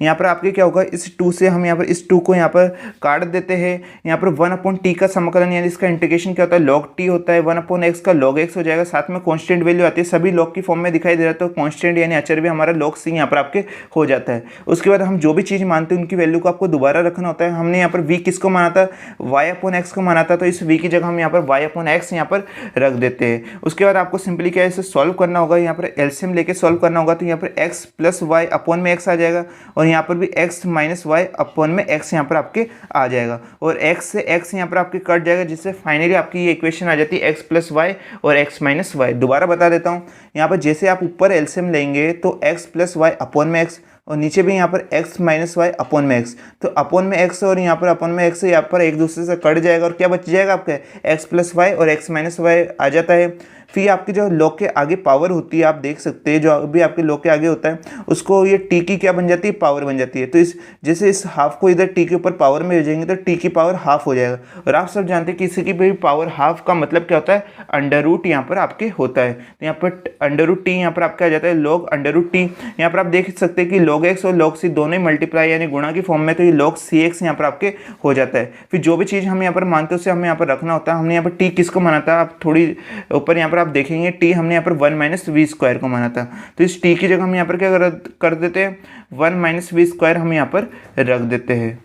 यहाँ पर आपके क्या होगा, इस 2 से हम यहाँ पर इस 2 को यहाँ पर काट देते हैं। यहाँ पर 1/t का समाकलन यानी इसका इंटीग्रेशन क्या होता है, log t होता है। 1/x का log x हो जाएगा, साथ में कांस्टेंट वैल्यू आती है, सभी log की फॉर्म में दिखाई दे रहा है, तो कांस्टेंट यानी अचर भी हमारा log c यहाँ पर आपके हो जाता है। उसके बाद हम जो भी चीज़ मानते हैं उनकी वैल्यू को आपको दोबारा रखना होता है। हमने यहाँ पर v किसको माना था, y/x को माना था, तो इस v की जगह हम यहाँ पर y/x यहाँ पर रख देते हैं। उसके बाद आपको सिंपली क्या है, इसे सॉल्व करना होगा। यहाँ पर एलसीएम लेके सॉल्व करना होगा, तो यहाँ पर x + y अपॉन में x आ जाएगा, और यहाँ पर भी x - y अपॉन में x यहाँ पर आपके आ जाएगा, और x से x यहाँ पर आपके कट जाएगा, जिससे फाइनली आपकी ये इक्वेशन आ जाती है x + y और x - y। दोबारा बता देता हूँ, यहाँ पर जैसे आप ऊपर एलसीएम लेंगे तो x + y अपॉन में x, और नीचे भी यहाँ पर x - y अपॉन में x, तो अपॉन में x और यहाँ पर अपॉन में x यहाँ पर एक दूसरे से कट जाएगा, और क्या बच जाएगा आपका x + y और x - y आ जाता है। फिर आपकी जो log के आगे पावर होती है, आप देख सकते हैं, जो भी आपके log के आगे होता है उसको ये t की क्या बन जाती है, पावर बन जाती है। तो जैसे इस हाफ को इधर t के ऊपर पावर में भेजेंगे तो t की पावर हाफ हो जाएगा। और आप सब जानते हैं कि किसी की भी पावर हाफ का मतलब क्या होता है, √, यहाँ पर आपके होता है। तो यहाँ पर √t यहाँ पर आपका आ जाता है log √t। यहाँ पर आप देख सकते हैं कि log x और log c दोनों ही मल्टीप्लाई यानी गुणा की फॉर्म में, तो ये log cx यहाँ पर आपके हो जाता है। फिर जो भी चीज़ हम यहाँ पर मानते हैं उसे हमें यहाँ पर रखना होता है। हमने यहाँ पर t किसको माना था, आप थोड़ी ऊपर यहाँ पर आप देखेंगे t हमने यहाँ पर 1 - v² को माना था, तो इस t की जगह हम यहाँ पर क्या कर देते हैं, 1 - v² हम यहाँ पर रख देते हैं।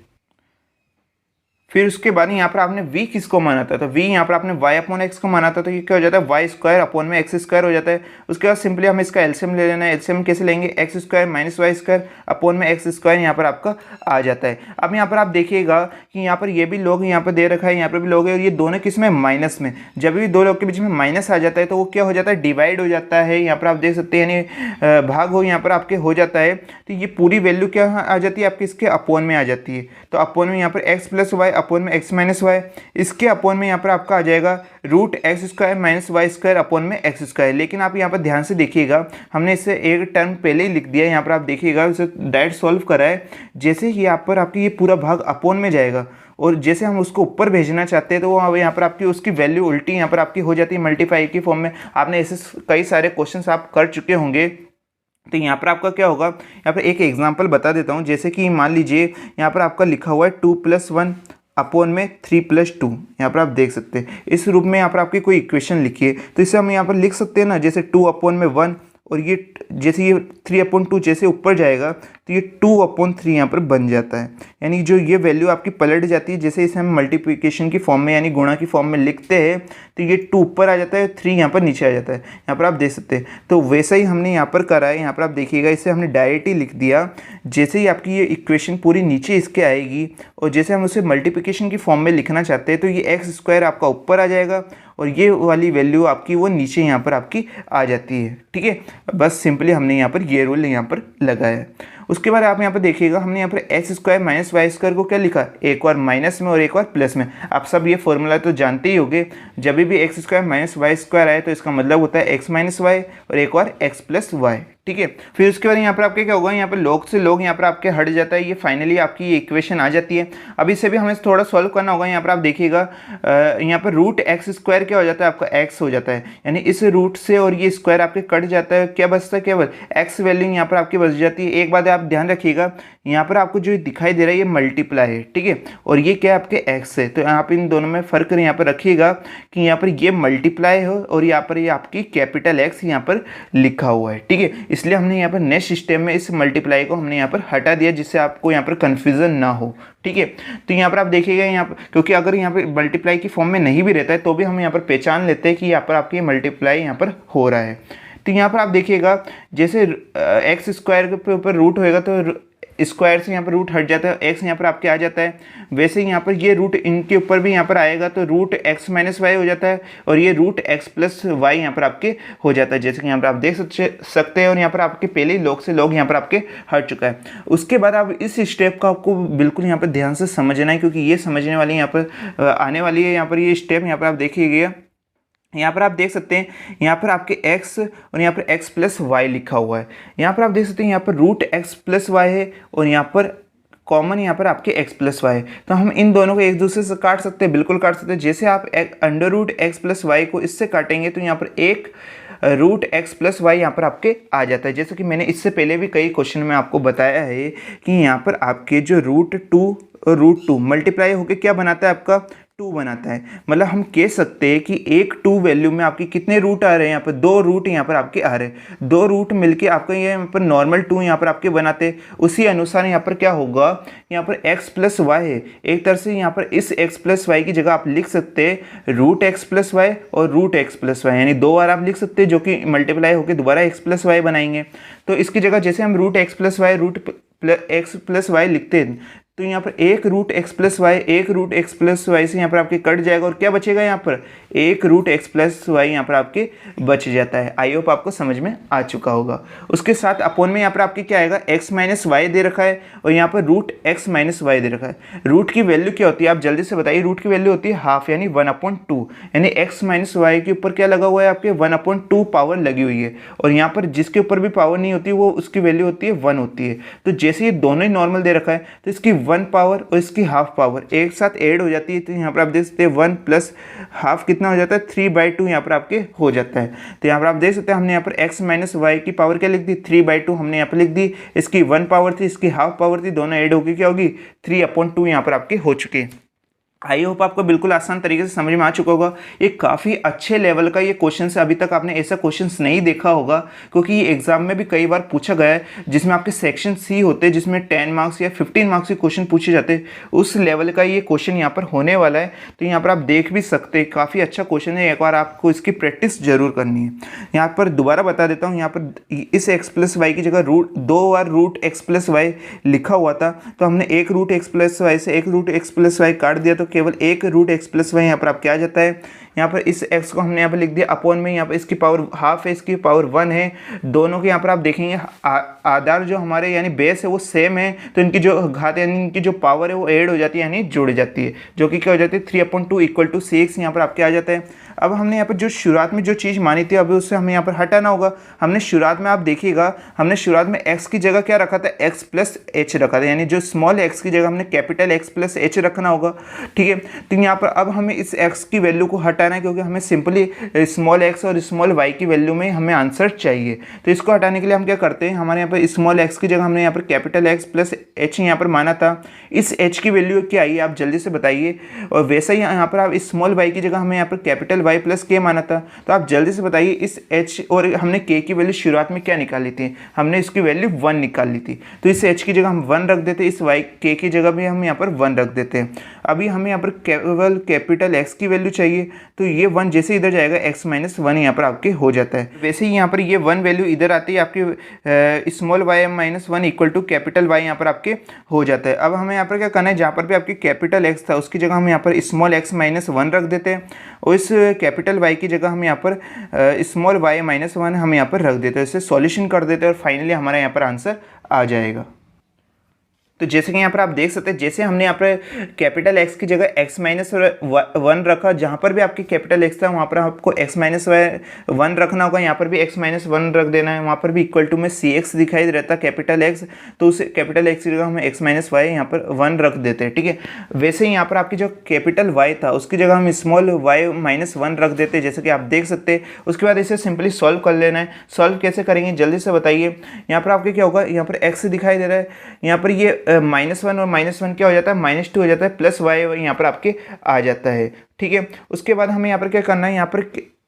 फिर उसके बाद यहाँ पर आपने v किसको माना था, तो v यहाँ पर आपने y/x को माना था, तो ये क्या हो जाता है, y² अपॉन में x² हो जाता है। उसके बाद सिंपली हमें इसका एलसीएम ले लेना है। एलसीएम कैसे लेंगे, x² - y² अपॉन में x² यहाँ पर आपका आ जाता है। अब यहाँ पर आप देखिएगा कि यहाँ पर ये भी लोग यहाँ पर दे रखा है, यहाँ पर भी लोग है, और ये दोनों किस में, माइनस में। जब भी दो लोग के बीच में माइनस आ जाता है तो वो क्या हो जाता है, डिवाइड हो जाता है। यहाँ पर आप देख सकते हैं, यानी भाग हो यहाँ पर आपके हो जाता है। तो ये पूरी वैल्यू क्या आ जाती है आपकी, इसके अपोन में आ जाती है। तो अपोन में यहाँ पर x + y अपॉन में x - y, इसके अपोन में यहाँ पर आपका आ जाएगा √x² - y² अपॉन में x²। लेकिन आप यहाँ पर ध्यान से देखिएगा, हमने इससे एक टर्म पहले ही लिख दिया है। यहाँ पर आप देखिएगा, इसे डायरेक्ट सॉल्व करा है। जैसे ही यहाँ पर आपकी ये पूरा भाग अपोन में जाएगा, और जैसे हम उसको ऊपर भेजना चाहते हैं तो वो यहाँ पर आपकी उसकी वैल्यू उल्टी यहाँ पर आपकी हो जाती है मल्टीप्लाई की फॉर्म में। आपने ऐसे कई सारे क्वेश्चंस आप कर चुके होंगे। तो यहाँ पर आपका क्या होगा, यहाँ पर एक एग्जांपल बता देता हूँ। जैसे कि मान लीजिए यहाँ पर आपका लिखा हुआ है 2 + 1 अपॉन में 3 + 2। यहाँ पर आप देख सकते हैं, इस रूप में यहाँ पर आपकी कोई इक्वेशन लिखिए, तो इसे हम यहाँ पर लिख सकते हैं ना, जैसे 2 अपॉन में 1, और ये जैसे ये 3/2 जैसे ऊपर जाएगा तो ये 2/3 यहाँ पर बन जाता है। यानी जो ये वैल्यू आपकी पलट जाती है, जैसे इसे हम मल्टीप्लिकेशन की फॉर्म में यानी गुणा की फॉर्म में लिखते हैं, तो ये 2 ऊपर आ जाता है, 3 यहाँ पर नीचे आ जाता है। यहाँ पर आप देख सकते हैं, तो वैसा ही हमने यहाँ पर करा है। यहाँ पर आप देखिएगा, इसे हमने डायरेक्ट ही लिख दिया। जैसे ही आपकी ये इक्वेशन पूरी नीचे इसके आएगी, और जैसे हम उसे मल्टीप्लिकेशन की फॉर्म में लिखना चाहते हैं, तो ये x² आपका ऊपर आ जाएगा, और ये वाली वैल्यू आपकी वो नीचे यहाँ पर आपकी आ जाती है। ठीक है, बस सिंपली हमने यहाँ पर ये रूल यहाँ पर लगाया है। उसके बाद आप यहाँ पर देखिएगा, हमने यहाँ पर x² - y² को क्या लिखा, एक बार माइनस में और एक बार प्लस में। आप सब ये फॉर्मूला तो जानते ही होंगे, जब भी x² - y² आए तो इसका मतलब होता है x - y और एक बार x + y। ठीक है, फिर उसके बाद यहाँ पर आपके क्या होगा, यहाँ पर log से log यहाँ पर आपके हट जाता है। ये फाइनली आपकी ये इक्वेशन आ जाती है। अब इसे भी हमें थोड़ा सॉल्व करना होगा। यहाँ पर आप देखिएगा, यहाँ पर √x² क्या हो जाता है, आपका x हो जाता है, यानी इस रूट से और ये स्क्वायर आपके कट जाता है। क्या बचता है, केवल x वैल्यू यहाँ पर आपकी बच जाती है। एक बात आप ध्यान रखिएगा, यहाँ पर आपको जो दिखाई दे रहा है ये मल्टीप्लाई है, ठीक है, और ये क्या है आपके x है। तो यहाँ पर इन दोनों में फ़र्क यहाँ पर रखिएगा कि यहाँ पर ये मल्टीप्लाई हो और यहाँ पर ये आपकी कैपिटल X यहाँ पर लिखा हुआ है। ठीक है, इसलिए हमने यहाँ पर नेक्स्ट सिस्टम में इस मल्टीप्लाई को हमने यहाँ पर हटा दिया, जिससे आपको यहाँ पर कन्फ्यूजन ना हो। ठीक है, तो यहाँ पर आप देखिएगा, यहाँ पर क्योंकि अगर यहाँ पर मल्टीप्लाई की फॉर्म में नहीं भी रहता है तो भी हम यहाँ पर पहचान लेते हैं कि यहाँ पर आपकी मल्टीप्लाई यहाँ पर हो रहा है। तो यहाँ पर आप देखिएगा, जैसे x² के ऊपर रूट होएगा तो स्क्वायर से यहाँ पर रूट हट जाता है, एक्स यहाँ पर आपके आ जाता है। वैसे ही यहाँ पर ये रूट इनके ऊपर भी यहाँ पर आएगा तो रूट एक्स माइनस वाई हो जाता है और ये रूट एक्स प्लस वाई यहाँ पर आपके हो जाता है, जैसे कि यहाँ पर आप देख सकते हैं। और यहाँ पर आपके पहले ही लॉग से लॉग यहाँ पर आपके हट चुका है। उसके बाद आप इस स्टेप को आपको बिल्कुल यहाँ पर ध्यान से समझना है, क्योंकि ये समझने वाली यहाँ पर आने वाली है। यहाँ पर ये स्टेप यहाँ पर आप देखिएगा, यहाँ पर आप देख सकते हैं यहाँ पर आपके x और यहाँ पर x प्लस वाई लिखा हुआ है। यहाँ पर आप देख सकते हैं यहाँ पर रूट x प्लस वाई है और यहाँ पर कॉमन यहाँ पर आपके x प्लस वाई। तो हम इन दोनों को एक दूसरे से काट सकते हैं, बिल्कुल काट सकते हैं। जैसे आप under root X plus Y को इससे काटेंगे तो यहाँ पर एक रूट एक्स प्लस वाई यहाँ पर आपके आ जाता है। जैसे कि मैंने इससे पहले भी कई क्वेश्चन में आपको बताया है कि यहाँ पर आपके जो रूट टू मल्टीप्लाई होकर क्या बनाता है, आपका 2 बनाता है। मतलब हम कह सकते हैं कि एक 2 वैल्यू में आपके कितने रूट आ रहे हैं, यहाँ पर 2 रूट यहाँ पर आपके आ रहे हैं। 2 रूट मिलके आपका ये यहाँ पर नॉर्मल 2 यहाँ पर आपके बनाते हैं। उसी अनुसार यहाँ पर क्या होगा, यहाँ पर x प्लस वाई है, एक तरह से यहाँ पर इस x प्लस वाई की जगह आप लिख सकते हैं रूट एक्स प्लस वाई और रूट एक्स प्लस वाई, यानी 2 बार आप लिख सकते हैं जो कि मल्टीप्लाई होकर दोबारा x प्लस वाई बनाएंगे। तो इसकी जगह जैसे हम root X plus Y root X plus Y लिखते हैं तो यहाँ पर एक रूट एक्स प्लस वाई, एक रूट एक्स प्लस वाई से यहाँ पर आपके कट जाएगा और क्या बचेगा, यहाँ पर एक रूट एक्स प्लस वाई यहाँ पर आपके बच जाता है। आई होप आपको समझ में आ चुका होगा। उसके साथ अपोन में यहाँ पर आपके क्या आएगा, एक्स माइनस वाई दे रखा है और यहाँ पर रूट एक्स माइनस वाई दे रखा है। रूट की वैल्यू क्या होती है, आप जल्दी से बताइए। रूट की वैल्यू होती है हाफ, यानी 1/2, यानी एक्स माइनस वाई के ऊपर क्या लगा हुआ है, आपके 1/2 पावर लगी हुई है। और यहाँ पर जिसके ऊपर भी पावर नहीं होती वो उसकी वैल्यू होती है 1 होती है। तो जैसे ये दोनों ही नॉर्मल दे रखा है तो इसकी 1 पावर और इसकी हाफ पावर एक साथ ऐड हो जाती है। तो यहाँ पर आप देख सकते हैं 1 प्लस हाफ कितना हो जाता है, 3/2 यहाँ पर आपके हो जाता है। तो यहाँ पर आप देख सकते हैं हमने यहाँ पर x माइनस वाई की पावर क्या लिख दी, 3/2 हमने यहाँ पर लिख दी। इसकी 1 पावर थी, इसकी हाफ पावर थी, दोनों ऐड होगी क्या होगी 3/2 यहाँ पर आपके हो चुके हैं। आई होप आपको बिल्कुल आसान तरीके से समझ में आ चुका होगा। ये काफ़ी अच्छे लेवल का ये क्वेश्चन है, अभी तक आपने ऐसा क्वेश्चन नहीं देखा होगा, क्योंकि ये एग्जाम में भी कई बार पूछा गया है जिसमें आपके सेक्शन सी होते हैं जिसमें 10 मार्क्स या 15 मार्क्स के क्वेश्चन पूछे जाते हैं। उस लेवल का ये क्वेश्चन यहाँ पर होने वाला है। तो यहाँ पर आप देख भी सकते हैं, काफ़ी अच्छा क्वेश्चन है, एक बार आपको इसकी प्रैक्टिस जरूर करनी है। यहाँ पर दोबारा बता देता हूँ, यहाँ पर इस एक्स प्लस वाई की जगह 2 बार रूट एक्स प्लस वाई लिखा हुआ था, तो हमने एक रूट एक्स प्लस वाई से एक रूट एक्स प्लस वाई काट दिया तो केवल एक रूट एक्स प्लस वाई यहाँ पर आप क्या आ जाता है। यहाँ पर इस x को हमने यहाँ पर लिख दिया अपॉन में, यहाँ पर इसकी पावर हाफ है, इसकी पावर 1 है। दोनों के यहाँ पर आप देखेंगे आधार जो हमारे यानी बेस है वो सेम है, तो इनकी जो घात यानी इनकी जो पावर है वो ऐड हो जाती है, यानी जुड़ जाती है, जो कि क्या हो जाती है 3/2 = 6 यहाँ पर आपके आ जाता है। अब हमने यहाँ पर जो शुरुआत में जो चीज़ मानी थी अभी उससे हमें यहाँ पर हटाना होगा। हमने शुरुआत में आप देखिएगा, हमने शुरुआत में x की जगह क्या रखा था, x प्लस एच रखा था, यानी जो स्मॉल x की जगह हमने कैपिटल x प्लस एच रखना होगा। ठीक है, तो यहाँ पर अब हमें इस x की वैल्यू को हटाना है, क्योंकि हमें सिंपली स्मॉल x और स्मॉल y की वैल्यू में हमें आंसर चाहिए। तो इसको हटाने के लिए हम क्या करते हैं, हमारे यहाँ पर स्मॉल x की जगह हमने यहाँ पर कैपिटल x प्लस एच यहाँ पर माना था। इस h की वैल्यू क्या आई आप जल्दी से बताइए। और वैसा ही यहाँ पर आप स्मॉल y की जगह हमें यहाँ पर कैपिटल y प्लस के माना था, तो आप जल्दी से बताइए इस h और हमने k की वैल्यू शुरुआत में क्या निकाली थी, हमने इसकी वैल्यू 1 निकाल ली थी। तो इस h की जगह हम 1 रख देते, इस y k की जगह भी हम यहाँ पर 1 रख देते हैं। अभी हमें यहाँ पर केवल कैपिटल x की वैल्यू चाहिए, तो ये 1 जैसे इधर जाएगा x माइनस 1 यहाँ पर आपके हो जाता है। वैसे ही यहाँ पर ये 1 वैल्यू इधर आती है आपकी small y minus 1 = capital y यहाँ पर आपके हो जाता है। अब हमें यहाँ पर क्या करना है, जहाँ पर भी आपकी कैपिटल x था उसकी जगह हम यहाँ पर स्मॉल x माइनस 1 रख देते हैं और इस कैपिटल y की जगह हम यहाँ पर स्मॉल y माइनस 1 हम यहाँ पर रख देते हैं। इसे सॉल्यूशन कर देते हैं और फाइनली हमारा यहाँ पर आंसर आ जाएगा। तो जैसे कि यहाँ पर आप देख सकते हैं, जैसे हमने यहाँ पर कैपिटल x की जगह x माइनस 1 रखा, जहाँ पर भी आपकी कैपिटल x था वहाँ पर आपको x माइनस 1 रखना होगा, यहाँ पर भी x माइनस 1 रख देना है। वहाँ पर भी इक्वल टू में cx दिखाई रहता कैपिटल x, तो उस कैपिटल x की जगह हम x माइनस वाई यहाँ पर 1 रख देते हैं। ठीक है, वैसे ही यहाँ पर आपकी जो कैपिटल y था उसकी जगह हम स्मॉल y माइनस 1 रख देते हैं, जैसे कि आप देख सकते हैं। उसके बाद इसे सिंपली सॉल्व कर लेना है। सॉल्व कैसे करेंगे जल्दी से बताइए। यहाँ पर आपके क्या होगा, यहाँ पर x दिखाई दे रहा है, यहाँ पर ये -1 और -1 क्या हो जाता है, -2 हो जाता है, प्लस y यहाँ पर आपके आ जाता है। ठीक है, उसके बाद हमें यहाँ पर क्या करना है, यहाँ पर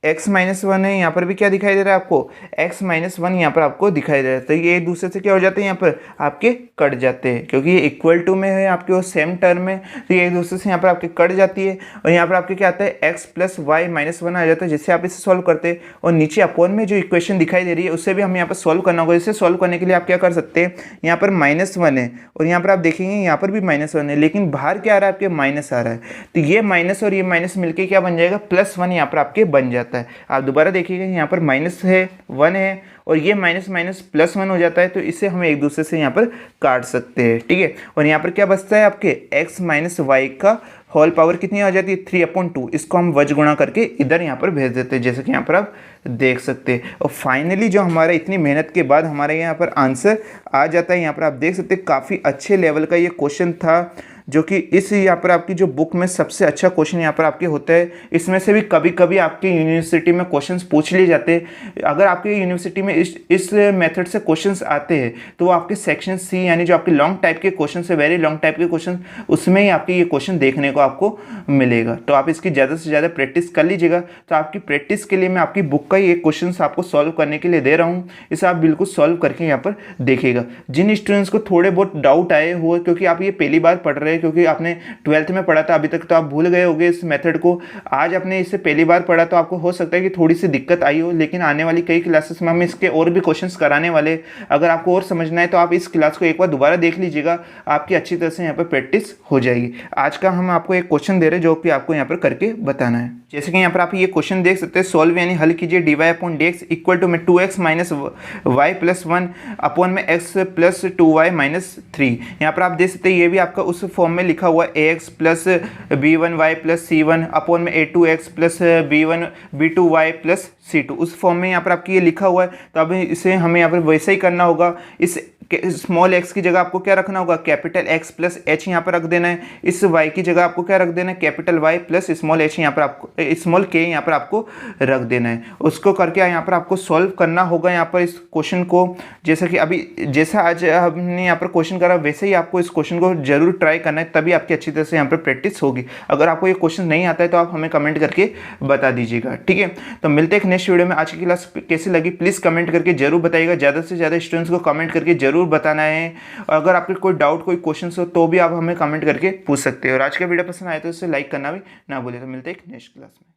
x माइनस वन है, यहाँ पर भी क्या दिखाई दे रहा है आपको, x माइनस वन यहाँ पर आपको दिखाई दे रहा है। तो ये एक दूसरे से क्या हो जाते हैं, यहाँ पर आपके कट जाते हैं, क्योंकि ये इक्वल टू में है आपके वो सेम टर्म है, तो ये एक दूसरे से यहाँ पर आपके कट जाती है। और यहाँ पर आपके क्या आता है, x प्लस वाई माइनस वन आ जाता है, जिससे आप इसे सॉल्व करते हैं। और नीचे अपॉन में जो इक्वेशन दिखाई दे रही है उससे भी हम यहाँ पर सॉल्व करना होगा। इसे सॉल्व करने के लिए आप क्या कर सकते हैं, यहाँ पर माइनस वन है और यहाँ पर आप देखेंगे यहाँ पर भी माइनस वन है, लेकिन बाहर क्या आ रहा है आपके, माइनस आ रहा है। तो ये माइनस और ये माइनस मिलके क्या बन जाएगा, प्लस वन यहाँ पर आपके बन जाता है। आप दोबारा देखिएगा, यहाँ पर माइनस है, वन है और ये माइनस माइनस प्लस वन हो जाता है, तो इसे हम एक दूसरे से यहाँ पर काट सकते हैं, ठीक है। और यहाँ पर क्या बचता है आपके, x माइनस वाई का होल पावर कितनी आ जाती है, 3/2। इसको हम वज गुणा करके इधर यहाँ पर भेज देते हैं, जैसे कि यहाँ पर आप देख सकते हैं। और फाइनली जो हमारा इतनी मेहनत के बाद हमारे यहाँ पर आंसर आ जाता है। यहाँ पर आप देख सकते हैं काफ़ी अच्छे लेवल का ये क्वेश्चन था, जो कि इस यहाँ पर आपकी जो बुक में सबसे अच्छा क्वेश्चन यहाँ पर आपके होता है। इसमें से भी कभी कभी आपकी यूनिवर्सिटी में क्वेश्चंस पूछ लिए जाते हैं। अगर आपके यूनिवर्सिटी में इस मेथड से क्वेश्चंस आते हैं तो वो आपके सेक्शन सी यानी जो आपके लॉन्ग टाइप के क्वेश्चन है, वेरी लॉन्ग टाइप के क्वेश्चन, उसमें ही आपके ये क्वेश्चन देखने को आपको मिलेगा। तो आप इसकी ज़्यादा से ज़्यादा प्रैक्टिस कर लीजिएगा। तो आपकी प्रैक्टिस के लिए मैं आपकी बुक का ही एक क्वेश्चन आपको सॉल्व करने के लिए दे रहा हूँ, इसे आप बिल्कुल सॉल्व करके यहाँ पर देखिएगा। जिन स्टूडेंट्स को थोड़े बहुत डाउट आए हुए, क्योंकि आप ये पहली बार पढ़ रहे हैं, क्योंकि आपने 12th में पढ़ा था, अभी तक तो आप भूल गए होंगे इस मेथड को, आज आपने इसे पहली बार पढ़ा तो आपको हो सकता है कि थोड़ी सी दिक्कत आई हो, लेकिन आने वाली कई क्लासेस में हम इसके और भी क्वेश्चंस कराने वाले। अगर आपको और समझना है तो आप इस क्लास को एक बार दोबारा देख लीजिएगा, आपकी अच्छी तरह से यहाँ पर प्रैक्टिस हो जाएगी। आज का हम आपको एक क्वेश्चन दे रहे हैं जो कि आपको यहाँ पर करके बताना है। जैसे कि यहाँ पर आप ये क्वेश्चन देख सकते हैं, सॉल्व यानी हल कीजिए dy/dx इक्वल टू में 2x minus Y plus one upon में x प्लस 2y माइनस 3। यहाँ पर आप देख सकते हैं ये भी आपका उस फॉर्म में लिखा हुआ है, ax plus b1y plus c1 upon में a2x plus b2y plus c2। उस फॉर्म में यहाँ पर आपकी ये लिखा हुआ है, तो अब इसे हमें यहाँ पर वैसे ही करना होगा। इस स्मॉल x की जगह आपको क्या रखना होगा, कैपिटल X प्लस h यहाँ पर रख देना है। इस y की जगह आपको क्या रख देना है, capital Y plus small h यहाँ पर आपको, स्मॉल k यहाँ पर आपको रख देना है। उसको करके यहाँ पर आपको सॉल्व करना होगा यहाँ पर इस क्वेश्चन को। जैसा कि अभी जैसा आज हमने यहाँ पर क्वेश्चन करा, वैसे ही आपको इस क्वेश्चन को जरूर ट्राई करना है, तभी आपकी अच्छी तरह से यहाँ पर प्रैक्टिस होगी। अगर आपको ये क्वेश्चन नहीं आता है तो आप हमें कमेंट करके बता दीजिएगा, ठीक है। तो मिलते हैं एक नेक्स्ट वीडियो में। आज की क्लास कैसी लगी प्लीज़ कमेंट करके जरूर बताइएगा। ज़्यादा से ज़्यादा स्टूडेंट्स को कमेंट करके जरूर बताना है। और अगर आपके कोई डाउट, कोई क्वेश्चन हो तो भी आप हमें कमेंट करके पूछ सकते हैं। और आज का वीडियो पसंद आए तो इसे लाइक करना भी ना भूलें। तो मिलते हैं एक नेक्स्ट क्लास में।